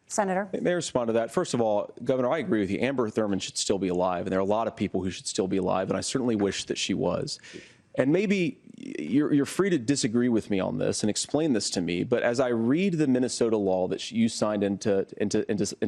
Senator. May I respond to that? First of all, Governor, I agree with you. Amber Thurman should still be alive, and there are a lot of people who should still be alive, and I certainly wish that she was. And maybe you're free to disagree with me on this and explain this to me, but as I read the Minnesota law that you signed into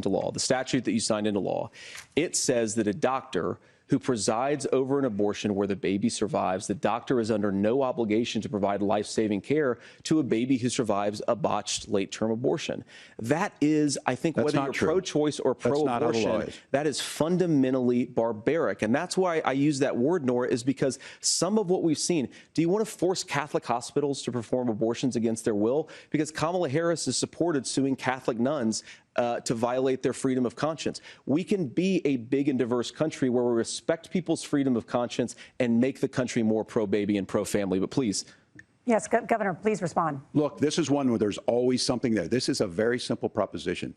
law, the statute that you signed into law, it says that a doctor who presides over an abortion where the baby survives, the doctor is under no obligation to provide life-saving care to a baby who survives a botched late-term abortion. That is, I think, whether you're pro-choice or pro-abortion, that is fundamentally barbaric. And that's why I use that word, Nora, is because some of what we've seen, do you want to force Catholic hospitals to perform abortions against their will? Because Kamala Harris has supported suing Catholic nuns to violate their freedom of conscience. We can be a big and diverse country where we respect people's freedom of conscience and make the country more pro-baby and pro-family. But please. Yes, Governor, please respond. Look, this is one where there's always something there. This is a very simple proposition.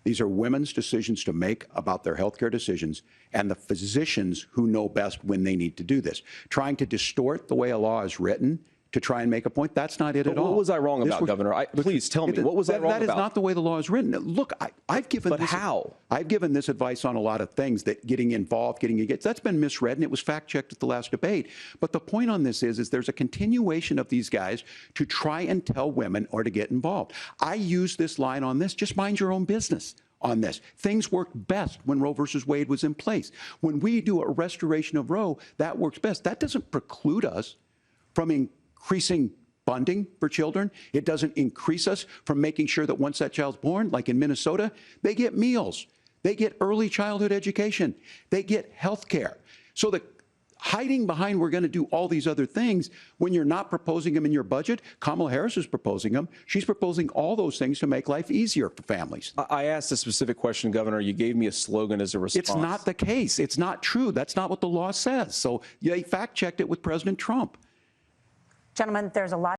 These are women's decisions to make about their health care decisions, and the physicians who know best when they need to do this. Trying to distort the way a law is written to try and make a point, that's not it at all. What was I wrong about, Governor? Please tell me, what was I wrong about? That is not the way the law is written. Look, I've given But how? I've given this advice on a lot of things, that getting involved, that's been misread, and it was fact-checked at the last debate. But the point on this is there's a continuation of these guys to try and tell women or to get involved. I use this line on this, just mind your own business on this. Things worked best when Roe versus Wade was in place. When we do a restoration of Roe, that works best. That doesn't preclude us from increasing funding for children. It doesn't increase us from making sure that once that child's born, like in Minnesota, they get meals, they get early childhood education, they get health care. So the hiding behind we're going to do all these other things when you're not proposing them in your budget, Kamala Harris is proposing them. She's proposing all those things to make life easier for families. I asked a specific question, Governor. You gave me a slogan as a response. It's not the case. It's not true. That's not what the law says. So they fact-checked it with President Trump. Gentlemen, there's a lot